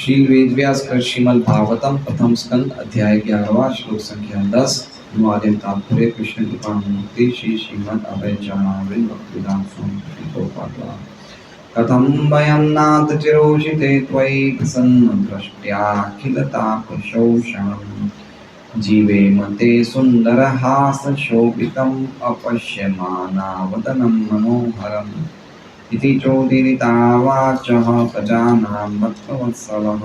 श्री वेदव्यास कृत श्रीमद् भागवतम प्रथम स्कंद अध्याय 11वां श्लोक संख्या 10 अनुवादित तात्पर्य कृष्ण कृपा मूर्ति श्री श्रीमद् अभय चरणारविंद भक्तिवेदांत स्वामी श्री गौपाल कथं वयं नाथ चिरोषिते त्वयि प्रसन्न दृष्ट्याखिलतापशोषणम् जीवेम ते सुन्दरहासशोभितम् अपश्यमानावदनं मनोहरम् इति चोदीरितावाचः प्रजानां भक्तवत्सलः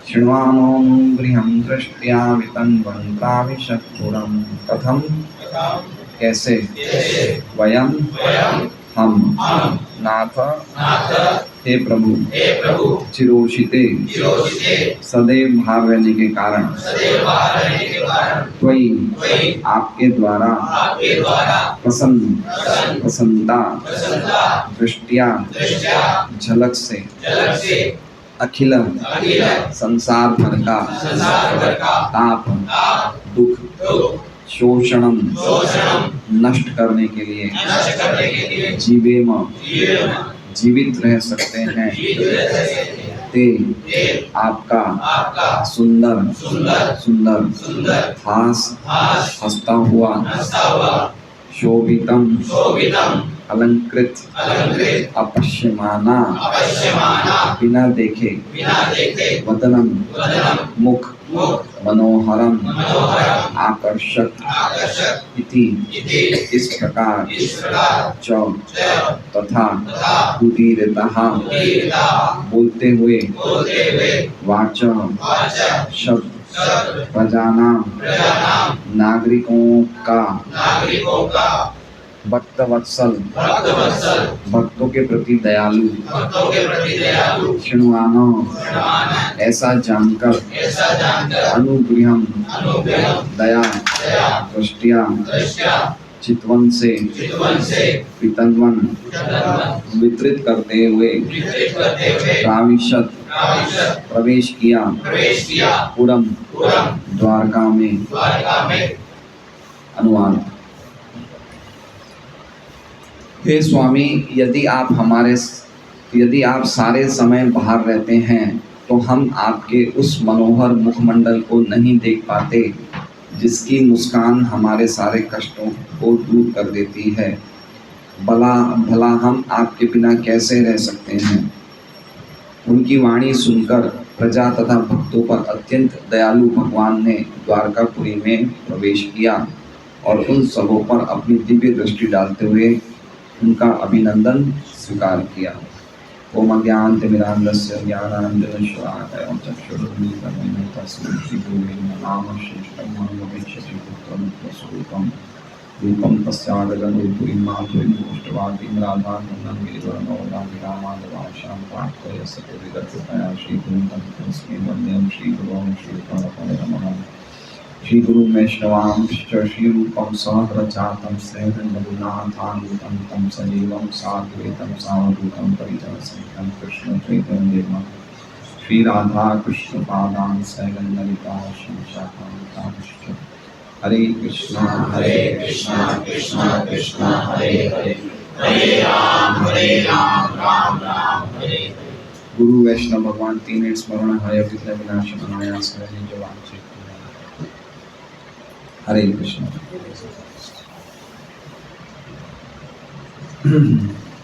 शृण्वामों गृहं दृष्ट्या वितन्वन् प्राविशत्पुरम् कथं कैसे वयम हम नाथ हे प्रभु चिरोषिते सदैव भाव रहने के कारण त्वयि आपके द्वारा प्रसन्नता दृष्टिया झलक से अखिल संसार भर का ताप दुख शोषणम नष्ट करने के लिए जीवेम जीवित रह सकते हैं ते आपका सुंदर हास हंसता हुआ शोभितम अलंकृत अपश्यमाना बिना देखे वदनम मुख मनोहरम आकर्षक इति इस प्रकार च तथा उदीरतः बोलते हुए वाच शब्द प्रजानां नागरिकों का भक्तवत्सल भक्तों के प्रति दयालु शृण्वानो ऐसा जानकर अनुग्रहम दया दृष्टिया चितवन से वितन्वन वितरित करते हुए प्राविशत प्रवेश किया पुरम द्वारका में। अनुवाद। हे स्वामी, यदि आप सारे समय बाहर रहते हैं तो हम आपके उस मनोहर मुखमंडल को नहीं देख पाते जिसकी मुस्कान हमारे सारे कष्टों को दूर कर देती है। भला हम आपके बिना कैसे रह सकते हैं। उनकी वाणी सुनकर प्रजा तथा भक्तों पर अत्यंत दयालु भगवान ने द्वारकापुरी में प्रवेश किया और उन सबों पर अपनी दिव्य दृष्टि डालते हुए उनका अभिनंदन स्वीकार किया। ओम अज्ञानतिमिरान्धस्य ज्ञानाञ्जनशलाकया चक्षुरुन्मीलितं येन तस्मै श्रीगुरुवे नमः। श्रेष्ठं महमपेक्षते पुत्रमित्रस्वरूपं रूपं तस्यागजनूपुरीं माधुरीं राधानन्दं गिरिवरनवदाभिरामादवाशां प्रार्थय सतविदकृपया श्रीगुरुं तस्मै वन्द्यं श्रीगुरुं श्रीगणपतिनमः। श्री गुरु वैष्णवांश्च श्रीरूपं सहस्रजातं सहगणरघुनाथान्वितं तं सजीवं साद्वैतं सावधूतं परिजनसहितं कृष्ण चैतन्यदेवं श्री राधा कृष्ण पादान् सहगणललिता श्रीशाखान्वितांश्च। हरे कृष्णा कृष्णा कृष्णा हरे हरे हरे राम राम हरे। गुरु वैष्णव भगवान तीन स्मरण हरे विघ्न विनाशक अनायास हरे जवान। हरे कृष्ण।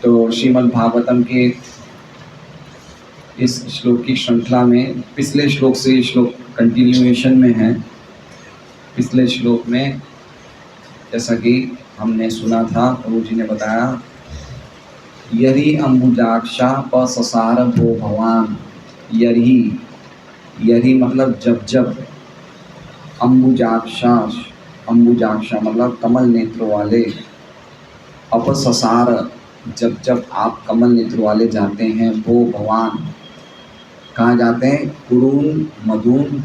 तो श्रीमद् भागवतम के इस श्लोक की श्रृंखला में पिछले श्लोक से ये श्लोक कंटिन्यूएशन में है। पिछले श्लोक में जैसा कि हमने सुना था, प्रभु जी ने बताया, यरि अंबुजाक्षा पससार भो भगवान। यरि मतलब जब अंबुजाक्षा मतलब कमल नेत्र वाले। अपससार जब आप कमल नेत्र वाले जाते हैं, वो भगवान कहाँ जाते हैं? कुरुन मधुन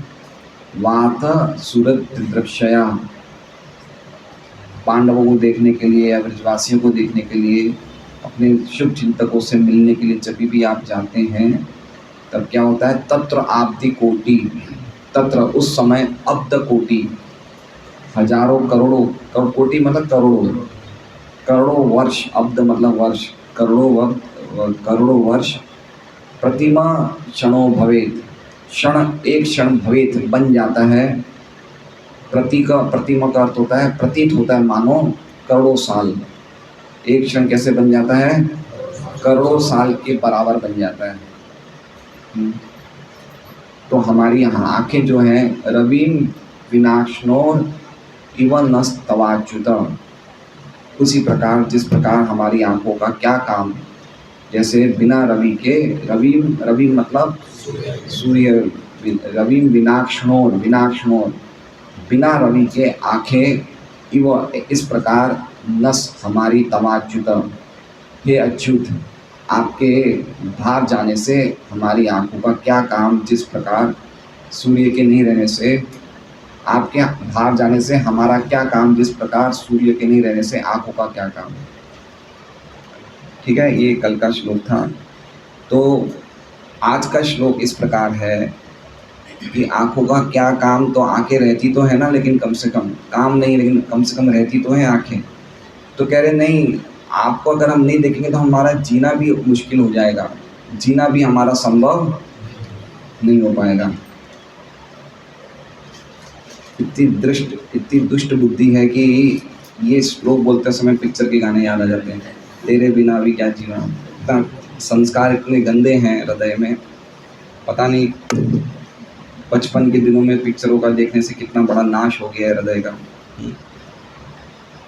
वात सूरत दृक्षया। पांडवों को देखने के लिए या ब्रजवासियों को देखने के लिए, अपने शुभ चिंतकों से मिलने के लिए जब भी आप जाते हैं तब क्या होता है? तत्र आब्दि कोटि, तत्र उस समय अब्द कोटि, हजारों करोड़ों कोटि मतलब करोड़ों वर्ष, अब्द मतलब वर्ष, करोड़ों वर्ष प्रतिमा क्षणो भवेत, क्षण एक क्षण भवेत बन जाता है। प्रतिमा का अर्थ होता है प्रतीत होता है मानो करोड़ों साल। एक क्षण कैसे बन जाता है? करोड़ों साल के बराबर बन जाता है। तो हमारी यहाँ आंखें जो हैं रवीम विनाशनोर इव नस्तवाच्युत, उसी प्रकार जिस प्रकार हमारी आंखों का क्या काम, जैसे बिना रवि के, रवीम रवीम मतलब सूर्य, रवीम विनाक्षणोर विनाक्षणोर बिना रवि के आंखें, इव इस प्रकार नस हमारी तवाच्युत, हे अच्युत आपके बाहर जाने से हमारी आंखों का क्या काम, जिस प्रकार सूर्य के नहीं रहने से, आपके बाहर जाने से हमारा क्या काम, जिस प्रकार सूर्य के नहीं रहने से आंखों का क्या काम। ठीक है, ये कल का श्लोक था। तो आज का श्लोक इस प्रकार है कि आंखों का क्या काम, तो आंखें रहती तो है ना, लेकिन कम से कम काम नहीं, लेकिन कम से कम रहती तो है आंखें। तो कह रहे नहीं, आपको अगर हम नहीं देखेंगे तो हमारा जीना भी मुश्किल हो जाएगा, जीना भी हमारा संभव नहीं हो पाएगा। इतनी दुष्ट बुद्धि है कि ये श्लोक बोलते समय पिक्चर के गाने याद आ जाते हैं, तेरे बिना भी क्या जीना। इतना संस्कार इतने गंदे हैं हृदय में, पता नहीं बचपन के दिनों में पिक्चरों का देखने से कितना बड़ा नाश हो गया है हृदय का।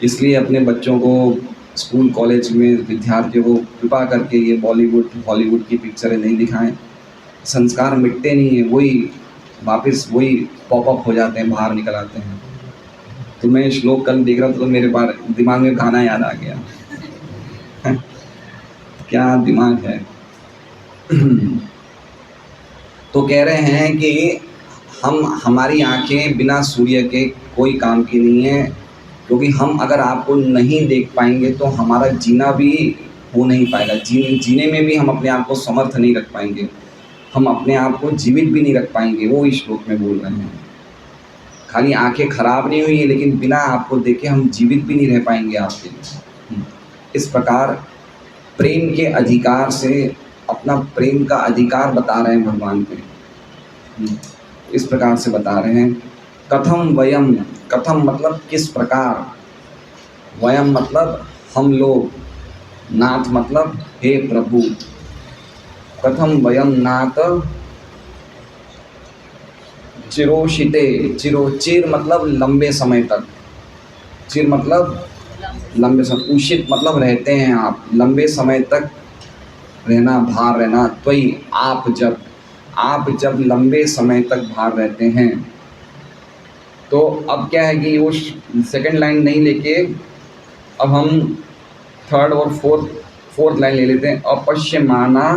इसलिए अपने बच्चों को स्कूल कॉलेज में विद्यार्थियों को कृपा करके ये बॉलीवुड हॉलीवुड की पिक्चरें नहीं दिखाएं। संस्कार मिटते नहीं हैं, वही वापस वही पॉपअप हो जाते हैं, बाहर निकल आते हैं। तो मैं श्लोक कल देख रहा था तो मेरे दिमाग में गाना याद आ गया। क्या दिमाग है। तो कह रहे हैं कि हमारी आंखें बिना सूर्य के कोई काम की नहीं है, क्योंकि हम अगर आपको नहीं देख पाएंगे तो हमारा जीना भी हो नहीं पाएगा, जीने में भी हम अपने आप को समर्थ नहीं रख पाएंगे, हम अपने आप को जीवित भी नहीं रख पाएंगे। वो इस श्लोक में बोल रहे हैं। खाली आंखें खराब नहीं हुई है, लेकिन बिना आपको देखे हम जीवित भी नहीं रह पाएंगे आपके लिए। इस प्रकार प्रेम के अधिकार से अपना प्रेम का अधिकार बता रहे हैं भगवान पे। इस प्रकार से बता रहे हैं, कथम वयम, कथम मतलब किस प्रकार, वयम मतलब हम लोग, नाथ मतलब हे प्रभु, कथम वयम नाथ चिरोशिते, चिर मतलब लंबे समय तक, चिर मतलब लंबे समय, उषित मतलब रहते हैं आप, लंबे समय तक रहना, बाहर रहना। त्वयि आप जब लंबे समय तक बाहर रहते हैं, तो अब क्या है कि वो सेकंड लाइन नहीं लेके अब हम थर्ड और फोर्थ लाइन ले लेते हैं। अपश्यमाना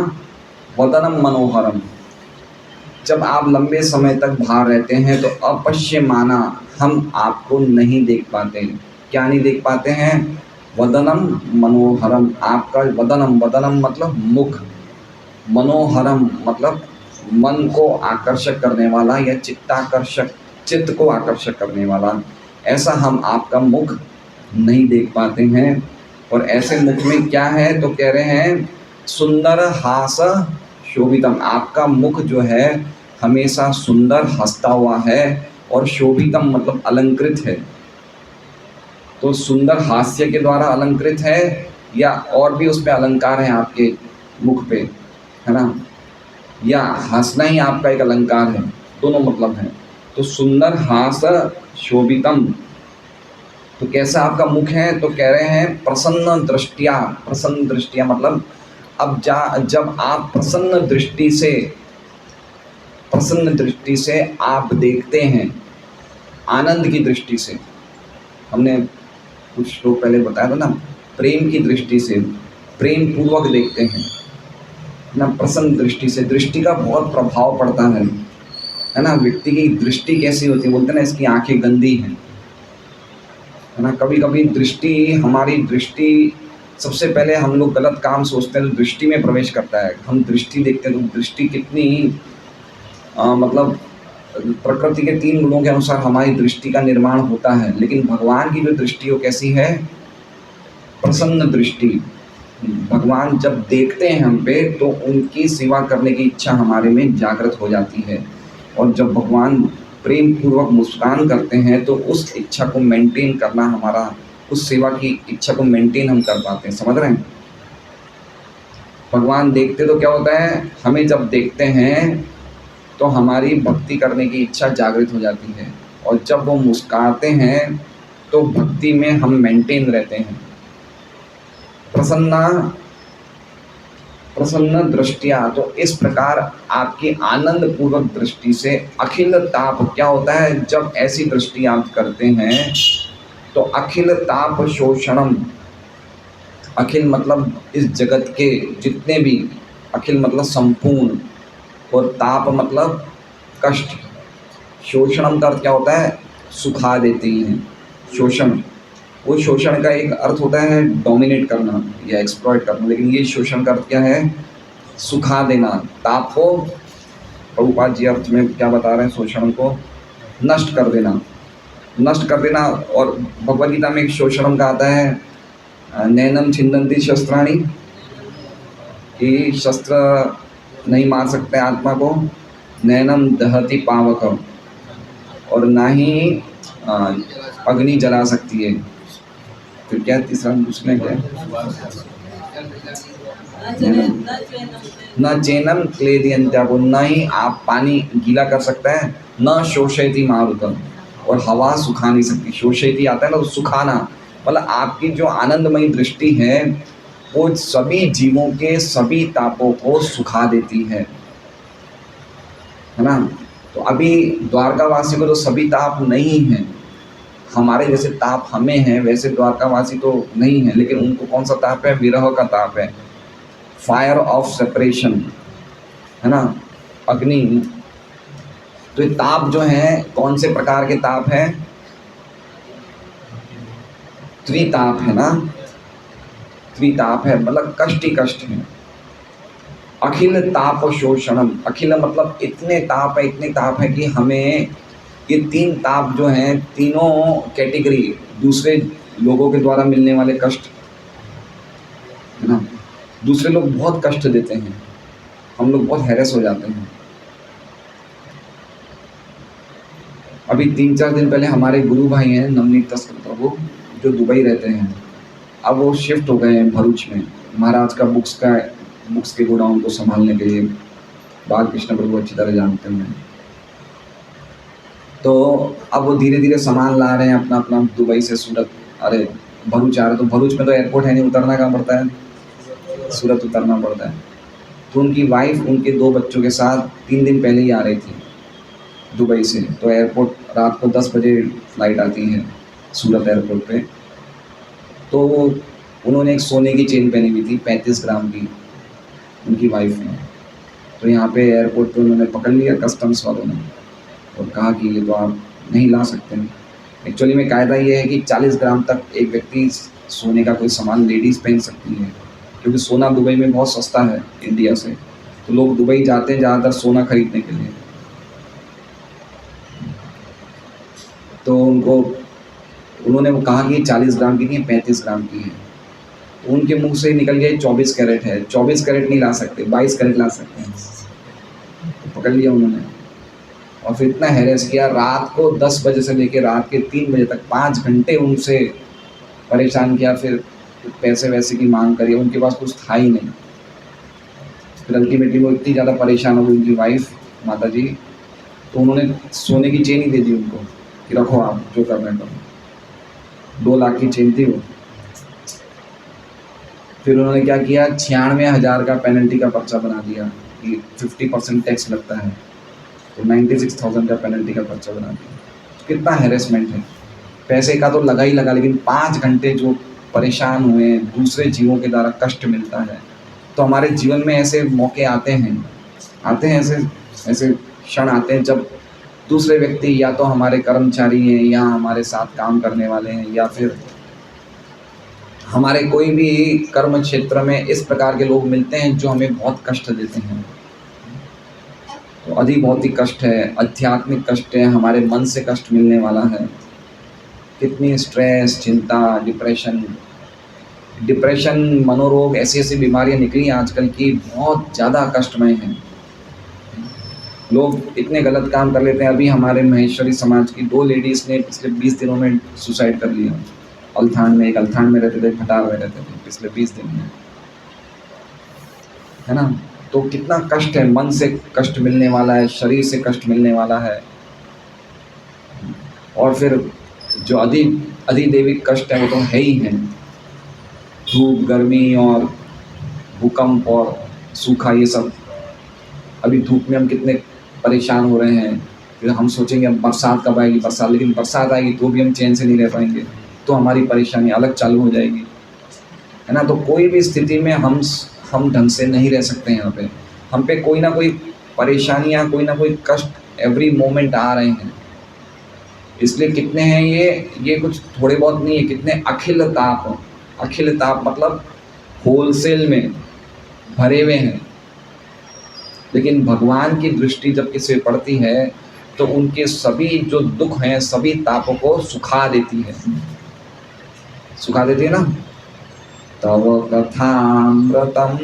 वदनम मनोहरम, जब आप लंबे समय तक बाहर रहते हैं तो अपश्यमाना हम आपको नहीं देख पाते। क्या नहीं देख पाते हैं? वदनम मनोहरम, आपका वदनम मतलब मुख, मनोहरम मतलब मन को आकर्षक करने वाला या चित्त को आकर्षक करने वाला, ऐसा हम आपका मुख नहीं देख पाते हैं। और ऐसे मुख में क्या है, तो कह रहे हैं सुंदर हास शोभितम, आपका मुख जो है हमेशा सुंदर हंसता हुआ है, और शोभितम मतलब अलंकृत है। तो सुंदर हास्य के द्वारा अलंकृत है, या और भी उस पे अलंकार है आपके मुख पे, है ना, या हंसना ही आपका एक अलंकार है, दोनों मतलब है। तो सुंदर हास शोभितम, तो कैसा आपका मुख है, तो कह रहे हैं प्रसन्न दृष्टिया मतलब अब जब आप प्रसन्न दृष्टि से आप देखते हैं, आनंद की दृष्टि से, हमने कुछ श्लोक पहले बताया था ना, प्रेम की दृष्टि से, प्रेम पूर्वक देखते हैं ना, प्रसन्न दृष्टि से। दृष्टि का बहुत प्रभाव पड़ता है ना, व्यक्ति की दृष्टि कैसी होती है, बोलते हैं ना इसकी आंखें गंदी हैं, है ना। कभी कभी हमारी दृष्टि, सबसे पहले हम लोग गलत काम सोचते हैं तो दृष्टि में प्रवेश करता है। हम दृष्टि देखते हैं तो दृष्टि कितनी मतलब प्रकृति के 3 गुणों के अनुसार हमारी दृष्टि का निर्माण होता है, लेकिन भगवान की जो दृष्टि वो कैसी है? प्रसन्न दृष्टि, भगवान जब देखते हैं हम पे तो उनकी सेवा करने की इच्छा हमारे में जागृत हो जाती है, और जब भगवान प्रेम पूर्वक मुस्कान करते हैं तो उस इच्छा को मेंटेन करना हमारा, उस सेवा की इच्छा को मेंटेन हम कर पाते हैं। समझ रहे हैं? भगवान देखते तो क्या होता है, हमें जब देखते हैं तो हमारी भक्ति करने की इच्छा जागृत हो जाती है, और जब वो मुस्कुराते हैं तो भक्ति में हम मेंटेन रहते हैं। प्रसन्ना प्रसन्न दृष्टिया, तो इस प्रकार आपकी आनंद पूर्वक दृष्टि से अखिल ताप, क्या होता है जब ऐसी दृष्टि आप करते हैं तो अखिल ताप शोषणम, अखिल मतलब इस जगत के जितने भी, अखिल मतलब संपूर्ण, और ताप मतलब कष्ट, शोषणम का अर्थ क्या होता है, सुखा देती हैं। शोषण, वो शोषण का एक अर्थ होता है डोमिनेट करना या एक्सप्लॉइट करना, लेकिन ये शोषण का अर्थ क्या है, सुखा देना। ताप को प्रभुपाद जी अर्थ में क्या बता रहे हैं, शोषण को नष्ट कर देना, नष्ट कर देना। और भगवद गीता में एक शोषणम का आता है, नैनम छिंदंती शस्त्राणी, कि शस्त्र नहीं मार सकते आत्मा को, नैनम दहति पावकम, और ना ही अग्नि जला सकती है। फिर क्या तीसरा दूसरे क्या न चैनम क्लेदियंत्या, को न ही आप पानी गीला कर सकता है, न शोषयति मारुतम, और हवा सुखा नहीं सकती। शोषयति आता है ना, तो सुखाना, मतलब आपकी जो आनंदमयी दृष्टि है वो सभी जीवों के सभी तापों को सुखा देती है ना। तो अभी द्वारकावासी को तो सभी ताप नहीं है, हमारे जैसे ताप हमें हैं वैसे द्वारकावासी तो नहीं है, लेकिन उनको कौन सा ताप है, विरह का ताप है, फायर ऑफ सेपरेशन, है ना, अग्नि। तो ये ताप जो है कौन से प्रकार के ताप है, त्रिताप है ना, त्रिताप है, मतलब कष्ट ही कष्ट है। अखिल ताप शोषणम, अखिल मतलब इतने ताप है, इतने ताप है कि हमें ये तीन ताप जो हैं, तीनों कैटेगरी, दूसरे लोगों के द्वारा मिलने वाले कष्ट, है ना, दूसरे लोग बहुत कष्ट देते हैं, हम लोग बहुत हैरेस हो जाते हैं। अभी 3-4 दिन पहले हमारे गुरु भाई हैं नवनीत तस्कर प्रभु, जो दुबई रहते हैं, अब वो शिफ्ट हो गए हैं भरूच में, महाराज का बुक्स के गोडाउन को संभालने के लिए। बालकृष्ण प्रभु अच्छी तरह जानते हैं। तो अब वो धीरे धीरे सामान ला रहे हैं अपना अपना दुबई से सूरत, अरे भरूच आ रहे, तो भरूच में तो एयरपोर्ट है नहीं, उतरना कहाँ पड़ता है, सूरत उतरना पड़ता है। तो उनकी वाइफ उनके 2 बच्चों के साथ 3 दिन पहले ही आ रही थी दुबई से, तो एयरपोर्ट रात को 10 बजे फ़्लाइट आती है सूरत एयरपोर्ट पे। तो उन्होंने एक सोने की चेन पहनी हुई थी 35 ग्राम की, उनकी वाइफ ने। तो यहाँ पे एयरपोर्ट पे उन्होंने पकड़ लिया कस्टम्स वालों ने, और कहा कि ये तो आप नहीं ला सकते हैं। एक्चुअली में कायदा ये है कि 40 ग्राम तक एक व्यक्ति सोने का कोई सामान लेडीज़ पहन सकती है, क्योंकि सोना दुबई में बहुत सस्ता है इंडिया से, तो लोग दुबई जाते हैं ज़्यादातर सोना खरीदने के लिए। तो उन्होंने वो कहा कि 40 ग्राम की नहीं है, 35 ग्राम की है। तो उनके मुंह से निकल गया 24 कैरेट है। 24 कैरेट नहीं ला सकते, 22 कैरेट ला सकते हैं। तो पकड़ लिया उन्होंने, और फिर इतना हैरेस किया, रात को 10 बजे से लेकर रात के 3 बजे तक 5 घंटे उनसे परेशान किया। फिर पैसे वैसे की मांग करी, उनके पास कुछ था ही नहीं। फिर अल्टीमेटली वो इतनी ज़्यादा परेशान हो गई उनकी वाइफ माता जी, तो उन्होंने सोने की चेन ही दे दी उनको कि रखो आप जो करना है करो। 2 लाख की चेन थी वो। फिर उन्होंने क्या किया, 96,000 का पेनल्टी का पर्चा बना दिया कि 50% टैक्स लगता है, तो 96,000 का पेनल्टी का पर्चा बना दिया। कितना हैरेसमेंट है, पैसे का तो लगा ही लगा, लेकिन 5 घंटे जो परेशान हुए, दूसरे जीवों के द्वारा कष्ट मिलता है। तो हमारे जीवन में ऐसे मौके आते हैं ऐसे क्षण आते हैं जब दूसरे व्यक्ति या तो हमारे कर्मचारी हैं, या हमारे साथ काम करने वाले हैं, या फिर हमारे कोई भी कर्म क्षेत्र में इस प्रकार के लोग मिलते हैं जो हमें बहुत कष्ट देते हैं। तो अधिभौतिक कष्ट है, आध्यात्मिक कष्ट है, हमारे मन से कष्ट मिलने वाला है। कितनी स्ट्रेस, चिंता, डिप्रेशन, डिप्रेशन, मनोरोग, ऐसी ऐसी बीमारियां निकली हैं आजकल की, बहुत ज़्यादा कष्टमय हैं। लोग इतने गलत काम कर लेते हैं। अभी हमारे महेश्वरी समाज की 2 लेडीज़ ने पिछले 20 दिनों में सुसाइड कर लिया। अल्थान में, एक अल्थान में रहते थे, खटार में रहते थे, पिछले 20 दिन में, है ना। तो कितना कष्ट है, मन से कष्ट मिलने वाला है, शरीर से कष्ट मिलने वाला है, और फिर जो अधिदैविक कष्ट है वो तो है ही है। धूप, गर्मी और भूकंप और सूखा, ये सब। अभी धूप में हम कितने परेशान हो रहे हैं, फिर हम सोचेंगे अब बरसात कब आएगी, बरसात, लेकिन बरसात आएगी तो भी हम चैन से नहीं रह पाएंगे, तो हमारी परेशानी अलग चालू हो जाएगी, है ना। तो कोई भी स्थिति में हम ढंग से नहीं रह सकते हैं। यहाँ पे हम पे कोई ना कोई परेशानियाँ, कोई ना कोई कष्ट एवरी मोमेंट आ रहे हैं। इसलिए कितने हैं ये कुछ थोड़े बहुत नहीं है, कितने अखिल ताप मतलब होलसेल में भरे हुए हैं। लेकिन भगवान की दृष्टि जब किसी पे पड़ती है तो उनके सभी जो दुख हैं, सभी तापों को सुखा देती है, सुखा देती है ना। तव कथामृतम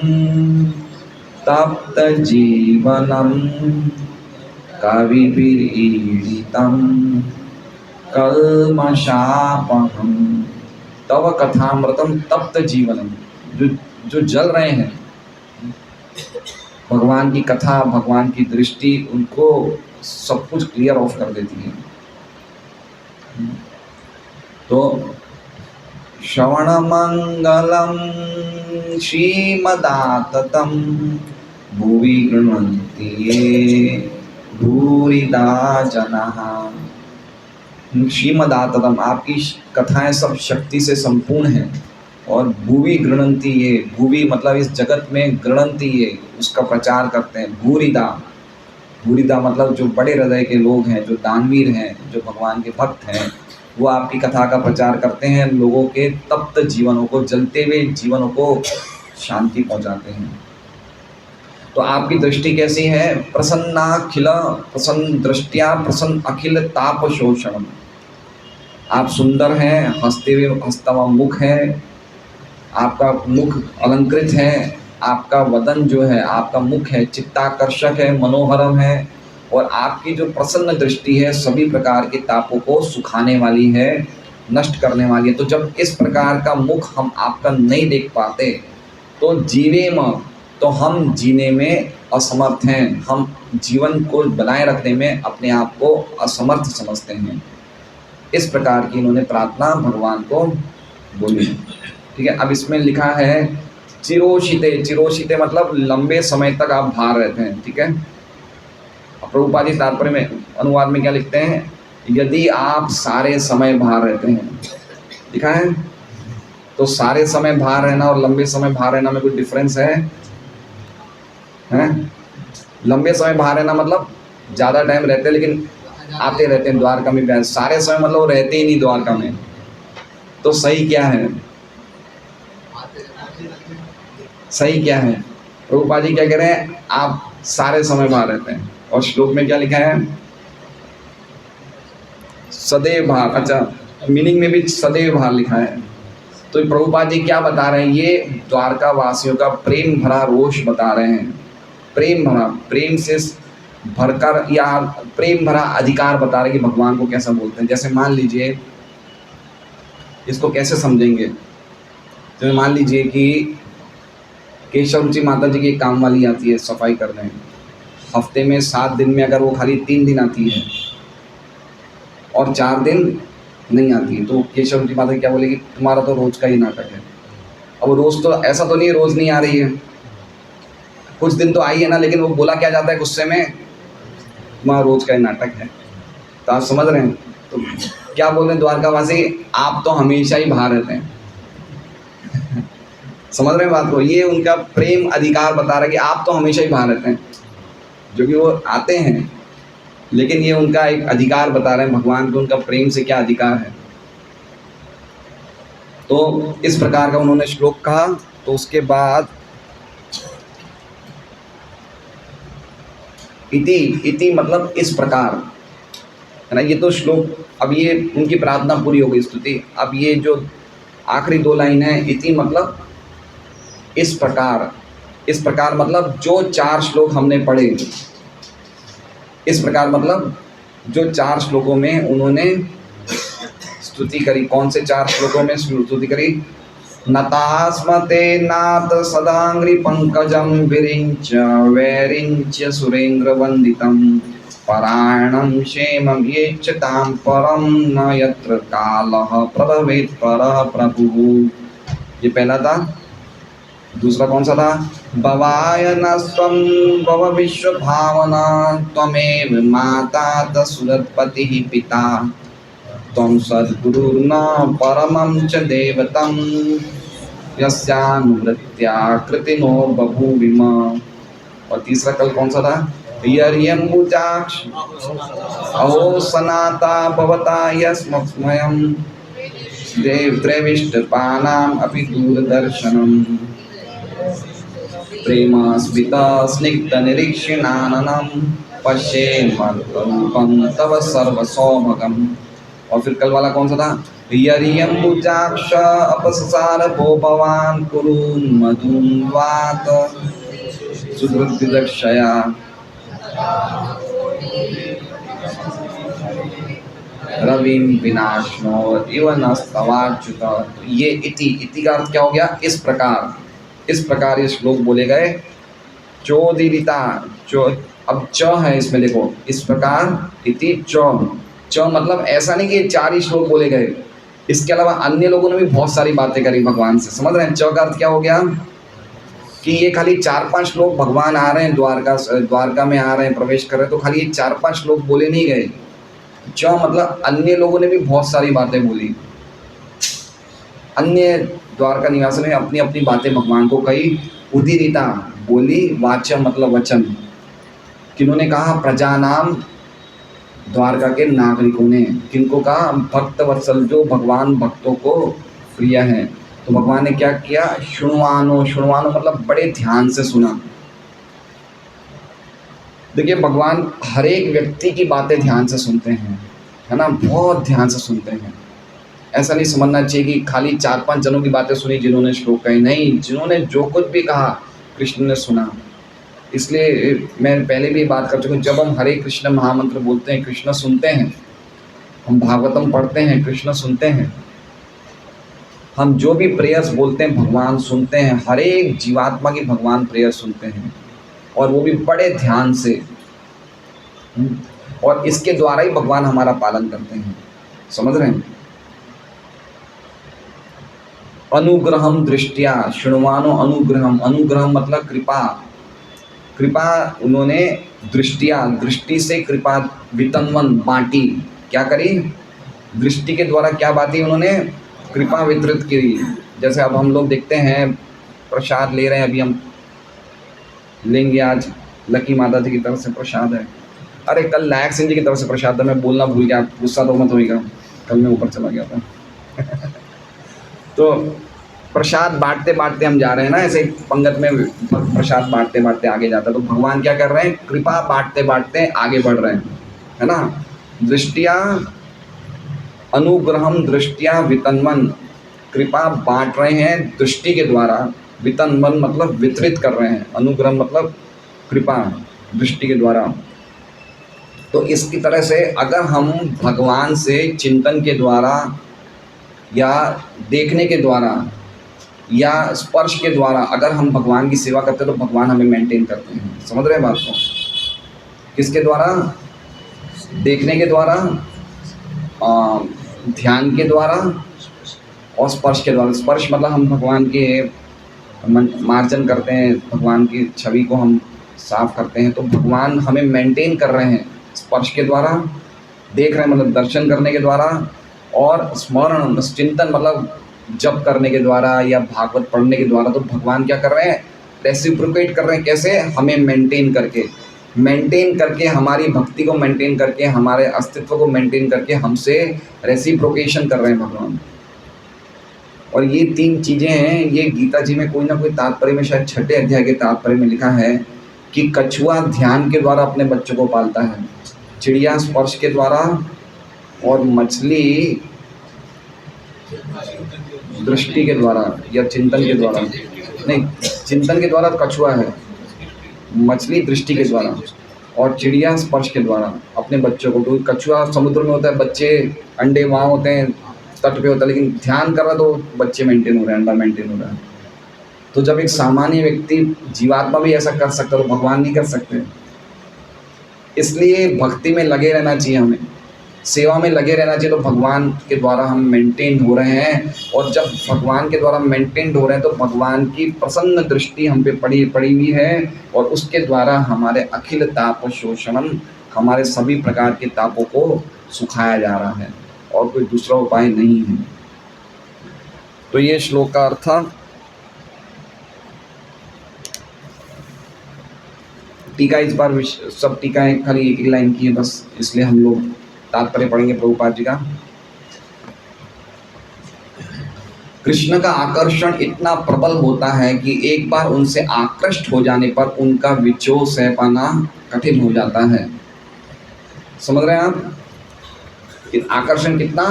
तप्त जीवनम कविभिरीडितम कल्मषापहम। तव कथामृतम तप्त जीवनम, जो जल रहे हैं, भगवान की कथा, भगवान की दृष्टि उनको सब कुछ क्लियर ऑफ कर देती है। तो श्रवण मंगलम श्रीमदाततम भुवि गृह्णन्ति ये भूरिदा जनाः। श्रीमदाततम, आपकी कथाएं सब शक्ति से संपूर्ण हैं, और भुवि गृह्णन्ति ये, भुवि मतलब इस जगत में, गृह्णन्ति ये, उसका प्रचार करते हैं। भूरिदा मतलब जो बड़े हृदय के लोग हैं, जो दानवीर हैं, जो भगवान के भक्त हैं, वो आपकी कथा का प्रचार करते हैं, लोगों के तप्त जीवनों को, जलते हुए जीवनों को शांति पहुंचाते हैं। तो आपकी दृष्टि कैसी है? प्रसन्न दृष्टिया प्रसन्न अखिल ताप शोषण। आप सुंदर हैं, हंसता हुआ मुख है, आपका मुख अलंकृत है, आपका वदन जो है, आपका मुख है, चित्ताकर्षक है, मनोहरम है, और आपकी जो प्रसन्न दृष्टि है सभी प्रकार के तापों को सुखाने वाली है, नष्ट करने वाली है। तो जब इस प्रकार का मुख हम आपका नहीं देख पाते तो जीवेम, तो हम जीने में असमर्थ हैं, हम जीवन को बनाए रखने में अपने आप को असमर्थ समझते हैं। इस प्रकार की इन्होंने प्रार्थना भगवान को बोली। ठीक है। अब इसमें लिखा है चिरोशिते मतलब लंबे समय तक आप बाहर रहते हैं। ठीक है। प्रभुपाद जी तात्पर्य में, अनुवाद में क्या लिखते हैं? यदि आप सारे समय बाहर रहते हैं, लिखा है। तो सारे समय बाहर रहना और लंबे समय बाहर रहना में कोई डिफरेंस है? लंबे समय बाहर रहना मतलब ज़्यादा टाइम रहते हैं लेकिन आते रहते हैं द्वारका में। सारे समय मतलब रहते ही नहीं द्वारका में। तो सही क्या है? सही क्या है? प्रभुपाद जी क्या कह रहे हैं? आप सारे समय बाहर रहते हैं। और श्लोक में क्या लिखा है? सदैव बाहर। अच्छा, मीनिंग में भी सदैव बाहर लिखा है। तो प्रभुपाद जी क्या बता रहे हैं? ये द्वारका वासियों का प्रेम भरा रोष बता रहे हैं। प्रेम भरा, प्रेम से भरकर, या प्रेम भरा अधिकार बता रहे हैं कि भगवान को कैसा बोलते हैं। जैसे मान लीजिए, इसको कैसे समझेंगे? तो मान लीजिए कि केशव रुचि माता जी की एक काम वाली आती है सफाई करने। हफ्ते में 7 दिन में अगर वो खाली 3 दिन आती है और 4 दिन नहीं आती, तो केशव रुचि माता क्या बोलेगी? तुम्हारा तो रोज़ का ही नाटक है। अब रोज़ तो ऐसा तो नहीं है रोज़ नहीं आ रही है, कुछ दिन तो आई है ना, लेकिन वो बोला क्या जाता है गुस्से में? तुम्हारा रोज़ का ही नाटक है। तो आप समझ रहे हैं? तो क्या बोल रहे हैं द्वारकावासी? आप तो हमेशा ही बाहर रहते हैं। समझ रहे हैं बात को? ये उनका प्रेम अधिकार बता रहा है कि आप तो हमेशा ही बाहर रहते हैं, जो कि वो आते हैं, लेकिन ये उनका एक अधिकार बता रहे हैं। भगवान को उनका प्रेम से क्या अधिकार है। तो इस प्रकार का उन्होंने श्लोक कहा। तो उसके बाद इति मतलब इस प्रकार, है ना। ये तो श्लोक, अब ये उनकी प्रार्थना पूरी हो गई, स्तुति। अब ये जो आखिरी दो लाइन है, इति मतलब इस प्रकार। इस प्रकार मतलब जो 4 श्लोक हमने पढ़े, इस प्रकार मतलब जो 4 श्लोकों में उन्होंने स्तुति करी। कौन से 4 श्लोकों में स्तुति करी? नतास्मते नाथ सदांग्रि पंकजं विरिंच वैरिंच सुरेंद्र वंदितम परायणं क्षेमं येच्छतां परम न यत्र कालः प्रभवेत् परः प्रभुः। ये पहला था। दूसरा कौन सा था? भवाय न स्वं भव विश्व भावना त्वमेव माता तसुरपतिः पिता त्वं सद्गुरुर्न परमं च देवतं यस्यानुवृत्त्या कृतिनो बभूविम। और तीसरा कल कौन सा था? यर्यम्बुजाक्ष अहो सनाता भवता यस्मत्स्मयं त्रैविष्टपानाम् अपि दूरदर्शनम् प्रेमस्मिता स्निग्धनिरीक्षणाननं पश्येन्मत्तरूपं तव सर्वसौभगम्। और फिर कल वाला कौन सा था? यर्यम्बुजाक्ष अपससार भो भवान् कुरुन् मधुन्वात सुहृद्दक्षया रविं विनाशनो इव नस्तवाच्युत। ये इति का अर्थ क्या हो गया? इस प्रकार। इस प्रकार ये श्लोक बोले गए। चोदिरिता, चो, अब च है इसमें, देखो इस प्रकार इति च मतलब ऐसा नहीं कि 4 ही श्लोक बोले गए, इसके अलावा अन्य लोगों ने भी बहुत सारी बातें करी भगवान से। समझ रहे हैं? च का अर्थ क्या हो गया? कि ये खाली 4-5 लोग भगवान आ रहे हैं, द्वारका में आ रहे हैं, प्रवेश कर रहे हैं, तो खाली ये 4-5 लोग बोले नहीं गए। च मतलब अन्य लोगों ने भी बहुत सारी बातें बोली। अन्य द्वारका निवासियों ने अपनी अपनी बातें भगवान को कही। उदीरिता बोली, वाच्य मतलब वचन। किन्होंने कहा? प्रजा नाम, द्वारका के नागरिकों ने। किनको कहा? भक्त वत्सल, जो भगवान भक्तों को प्रिय है। तो भगवान ने क्या किया? शुणवानो, शुणवानो मतलब बड़े ध्यान से सुना। देखिए भगवान हर एक व्यक्ति की बातें ध्यान से सुनते हैं, है ना, बहुत ध्यान से सुनते हैं। ऐसा नहीं समझना चाहिए कि खाली 4-5 जनों की बातें सुनी जिन्होंने श्लोक कहे, नहीं, जिन्होंने जो कुछ भी कहा कृष्ण ने सुना। इसलिए मैं पहले भी बात कर चुका हूँ, जब हम हरे कृष्ण महामंत्र बोलते हैं कृष्ण सुनते हैं, हम भागवतम पढ़ते हैं कृष्ण सुनते हैं, हम जो भी प्रेयर्स बोलते हैं भगवान सुनते हैं। हर एक जीवात्मा की भगवान प्रेयर सुनते हैं, और वो भी बड़े ध्यान से। और इसके द्वारा ही भगवान हमारा पालन करते हैं। समझ रहे हैं? अनुग्रहम दृष्टिया शृण्वानो अनुग्रहम, अनुग्रहम मतलब कृपा। कृपा उन्होंने दृष्टिया, दृष्टि से कृपा, वितन्वन बांटी। क्या करी? दृष्टि के द्वारा क्या बांटी उन्होंने? कृपा वितरित की। जैसे अब हम लोग देखते हैं प्रसाद ले रहे हैं, अभी हम लेंगे, आज लकी माता जी की तरफ से प्रसाद है। अरे कल नायक सिंह जी की तरफ से प्रसाद था, मैं बोलना भूल गया, गुस्सा तो मत होइएगा, कल मैं ऊपर चला गया था। तो प्रसाद बांटते बांटते हम जा रहे हैं ना, ऐसे पंगत में प्रसाद बांटते बांटते आगे जाता है। तो भगवान क्या कर रहे हैं? कृपा बांटते बांटते आगे बढ़ रहे हैं, है ना। दृष्टिया अनुग्रहम दृष्टिया वितन्वन, कृपा बांट रहे हैं दृष्टि के द्वारा। वितन्वन मतलब वितरित कर रहे हैं। अनुग्रह मतलब कृपा दृष्टि के द्वारा। तो इसकी तरह से अगर हम भगवान से चिंतन के द्वारा या देखने के द्वारा या स्पर्श के द्वारा अगर हम भगवान की सेवा करते हैं, तो भगवान हमें मेंटेन करते हैं। समझ रहे हैं बात को? किसके द्वारा? देखने के द्वारा, ध्यान के द्वारा और स्पर्श के द्वारा। स्पर्श मतलब हम भगवान के मार्जन करते हैं, भगवान की छवि को हम साफ करते हैं, तो भगवान हमें मेंटेन कर रहे हैं स्पर्श के द्वारा। देख रहे हैं मतलब दर्शन करने के द्वारा, और स्मरण चिंतन मतलब जप करने के द्वारा या भागवत पढ़ने के द्वारा। तो भगवान क्या कर रहे हैं? रेसिप्रोकेट कर रहे हैं। कैसे? हमें मेंटेन करके हमारी भक्ति को मेंटेन करके, हमारे अस्तित्व को मेंटेन करके हमसे रेसिप्रोकेशन कर रहे हैं भगवान। और ये 3 चीज़ें हैं। ये गीता जी में कोई ना कोई तात्पर्य में, शायद 6ठे अध्याय के तात्पर्य में लिखा है कि कछुआ ध्यान के द्वारा अपने बच्चों को पालता है, चिड़िया स्पर्श के द्वारा, और मछली दृष्टि के द्वारा या चिंतन के द्वारा, नहीं, चिंतन के द्वारा कछुआ है, मछली दृष्टि के द्वारा और चिड़िया स्पर्श के द्वारा अपने बच्चों को। क्योंकि कछुआ समुद्र में होता है, बच्चे अंडे वहाँ होते हैं, तट पे होता है, लेकिन ध्यान कर रहा तो बच्चे मेंटेन हो रहे हैं, अंडा मेंटेन हो रहा है। तो जब एक सामान्य व्यक्ति, जीवात्मा भी ऐसा कर सकता है तो भगवान नहीं कर सकते। इसलिए भक्ति में लगे रहना चाहिए, हमें सेवा में लगे रहना चाहिए। तो भगवान के द्वारा हम मेंटेन हो रहे हैं, और जब भगवान के द्वारा मेंटेन हो रहे हैं तो भगवान की प्रसन्न दृष्टि हम पे पड़ी हुई है, और उसके द्वारा हमारे अखिल ताप शोषणम, हमारे सभी प्रकार के तापों को सुखाया जा रहा है, और कोई दूसरा उपाय नहीं है। तो ये श्लोक का अर्थ था। टीका इस बार सब टीकाएं खाली एक लाइन की है बस, इसलिए हम लोग तात्पर्य पढ़ेंगे प्रभुपाद जी का। कृष्ण का आकर्षण इतना प्रबल होता है कि एक बार उनसे आकृष्ट हो जाने पर उनका विचो सह पाना कठिन हो जाता है। समझ रहे हैं आप कि आकर्षण कितना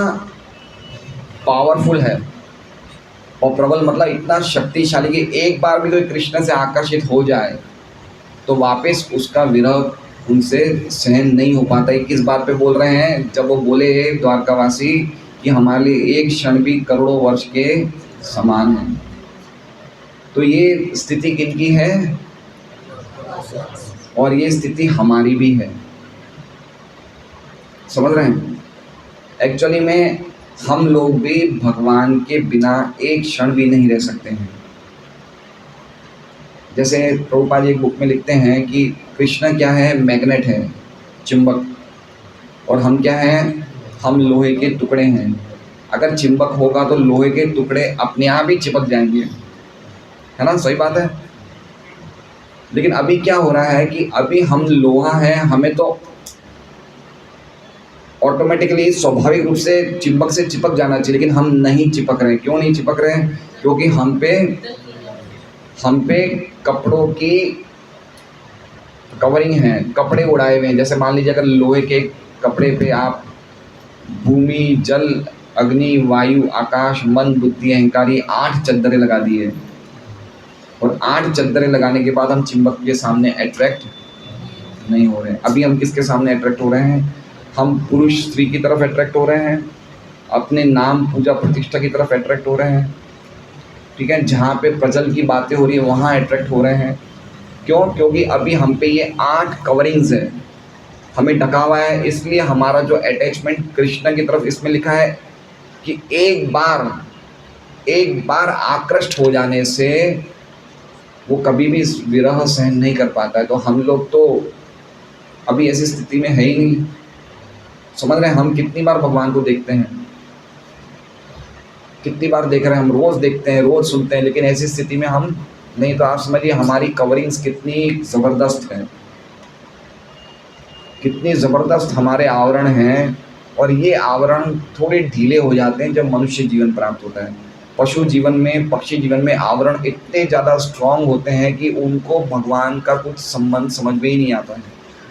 पावरफुल है, और प्रबल मतलब इतना शक्तिशाली कि एक बार भी कोई कृष्ण से आकर्षित हो जाए तो वापस उसका विरह उनसे सहन नहीं हो पाता है। किस बात पे बोल रहे हैं? जब वो बोले द्वारकावासी कि हमारे लिए एक क्षण भी करोड़ों वर्ष के समान है। तो ये स्थिति किनकी है? और ये स्थिति हमारी भी है। समझ रहे हैं? एक्चुअली में हम लोग भी भगवान के बिना एक क्षण भी नहीं रह सकते हैं। जैसे प्रभुपाद जी एक बुक में लिखते हैं कि कृष्ण क्या है? मैग्नेट है, चुंबक, और हम क्या हैं? हम लोहे के टुकड़े हैं। अगर चुंबक होगा तो लोहे के टुकड़े अपने आप ही चिपक जाएंगे, है ना? सही बात है। लेकिन अभी क्या हो रहा है कि अभी हम लोहा है, हमें तो ऑटोमेटिकली स्वाभाविक रूप से चुंबक से चिपक जाना चाहिए, लेकिन हम नहीं चिपक रहे। क्यों नहीं चिपक रहे? क्योंकि हम पे कपड़ों की कवरिंग है, कपड़े उड़ाए हुए हैं। जैसे मान लीजिए अगर लोहे के कपड़े पे आप भूमि, जल, अग्नि, वायु, आकाश, मन, बुद्धि, अहंकार, ये 8 चद्दरें लगा दिए, और 8 चद्दरें लगाने के बाद हम चुंबक के सामने अट्रैक्ट नहीं हो रहे हैं। अभी हम किसके सामने अट्रैक्ट हो रहे हैं? हम पुरुष स्त्री की तरफ अट्रैक्ट हो रहे हैं, अपने नाम पूजा प्रतिष्ठा की तरफ अट्रैक्ट हो रहे हैं, ठीक है? जहाँ पे प्रजल की बातें हो रही है वहाँ अट्रैक्ट हो रहे हैं। क्यों? क्योंकि अभी हम पे ये 8 कवरिंग्स है, हमें ढका हुआ है। इसलिए हमारा जो अटैचमेंट कृष्ण की तरफ, इसमें लिखा है कि एक बार आकृष्ट हो जाने से वो कभी भी इस विरह सहन नहीं कर पाता है। तो हम लोग तो अभी ऐसी स्थिति में है ही नहीं। समझ रहे हैं? हम कितनी बार भगवान को देखते हैं, कितनी बार देख रहे हैं, हम रोज़ देखते हैं, रोज़ सुनते हैं, लेकिन ऐसी स्थिति में हम नहीं। तो आप समझिए हमारी कवरिंग्स कितनी ज़बरदस्त है, कितनी ज़बरदस्त हमारे आवरण हैं। और ये आवरण थोड़े ढीले हो जाते हैं जब मनुष्य जीवन प्राप्त होता है। पशु जीवन में, पक्षी जीवन में आवरण इतने ज़्यादा स्ट्रांग होते हैं कि उनको भगवान का कुछ संबंध समझ में ही नहीं आता है,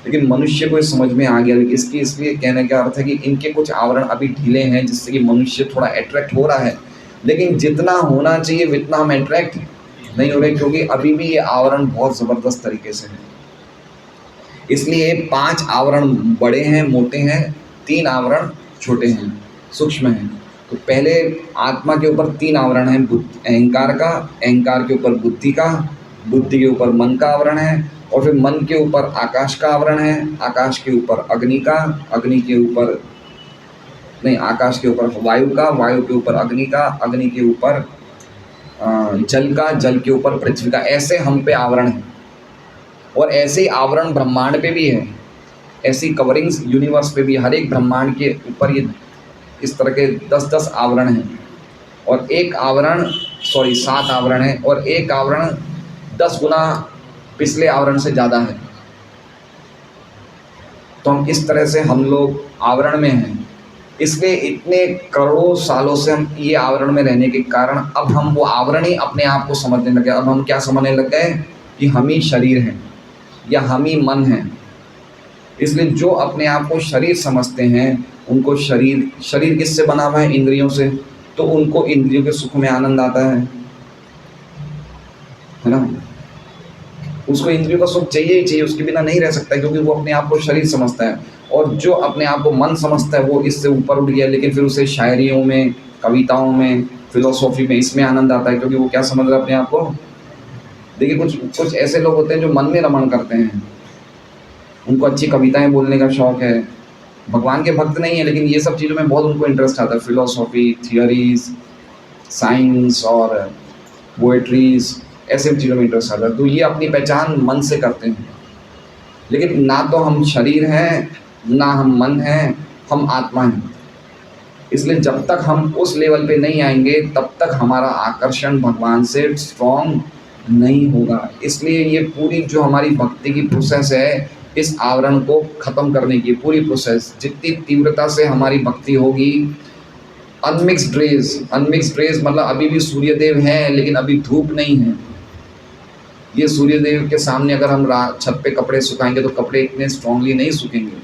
लेकिन मनुष्य को समझ में आ गया। इसलिए कहने का अर्थ है कि इनके कुछ आवरण अभी ढीले हैं, जिससे कि मनुष्य थोड़ा अट्रैक्ट हो रहा है, लेकिन जितना होना चाहिए उतना हम अट्रैक्ट नहीं हो रहे, क्योंकि अभी भी ये आवरण बहुत ज़बरदस्त तरीके से है। इसलिए 5 आवरण बड़े हैं, मोटे हैं, 3 आवरण छोटे हैं, सूक्ष्म हैं। तो पहले आत्मा के ऊपर 3 आवरण हैं, अहंकार का, अहंकार के ऊपर बुद्धि का, बुद्धि के ऊपर मन का आवरण है, और फिर मन के ऊपर आकाश का आवरण है, आकाश के ऊपर अग्नि का, अग्नि के ऊपर नहीं, आकाश के ऊपर वायु का, वायु के ऊपर अग्नि का, अग्नि के ऊपर जल का, जल के ऊपर पृथ्वी का। ऐसे हम पे आवरण है, और ऐसे ही आवरण ब्रह्मांड पे भी है, ऐसी कवरिंग्स यूनिवर्स पे भी। हर एक ब्रह्मांड के ऊपर ये इस तरह के 10-10 आवरण हैं, और एक आवरण 7 आवरण है, और एक आवरण 10 गुना पिछले आवरण से ज़्यादा है। तो हम इस तरह से हम लोग आवरण में हैं। इसलिए इतने करोड़ों सालों से हम ये आवरण में रहने के कारण अब हम वो आवरण ही अपने आप को समझने लगे। अब हम क्या समझने लग गए कि हम ही शरीर हैं या हम ही मन हैं। इसलिए जो अपने आप को शरीर समझते हैं उनको शरीर किससे बना हुआ है? इंद्रियों से। तो उनको इंद्रियों के सुख में आनंद आता है ना। उसको इंद्रियों का सुख चाहिए ही चाहिए, उसके बिना नहीं रह सकता, क्योंकि वो अपने आप को शरीर समझता है। और जो अपने आप को मन समझता है वो इससे ऊपर उठ गया, लेकिन फिर उसे शायरियों में, कविताओं में, फिलोसॉफी में, इसमें आनंद आता है, क्योंकि वो क्या समझ रहा है अपने आप को। देखिए कुछ कुछ ऐसे लोग होते हैं जो मन में रमण करते हैं, उनको अच्छी कविताएं बोलने का शौक है, भगवान के भक्त नहीं है, लेकिन ये सब चीज़ों में बहुत उनको इंटरेस्ट आता है, फिलोसॉफी, थियरीज, साइंस और पोएट्रीज, ऐसे चीज़ों में इंटरेस्ट आता है। तो ये अपनी पहचान मन से करते हैं, लेकिन ना तो हम शरीर हैं, ना हम मन हैं, हम आत्मा हैं। इसलिए जब तक हम उस लेवल पे नहीं आएंगे तब तक हमारा आकर्षण भगवान से स्ट्रॉन्ग नहीं होगा। इसलिए ये पूरी जो हमारी भक्ति की प्रोसेस है, इस आवरण को ख़त्म करने की पूरी प्रोसेस, जितनी तीव्रता से हमारी भक्ति होगी, अनमिक्स्ड रेज मतलब अभी भी सूर्यदेव हैं लेकिन अभी धूप नहीं है। ये सूर्यदेव के सामने अगर हम छत पे कपड़े सुखाएंगे तो कपड़े इतने स्ट्रांगली नहीं सूखेंगे,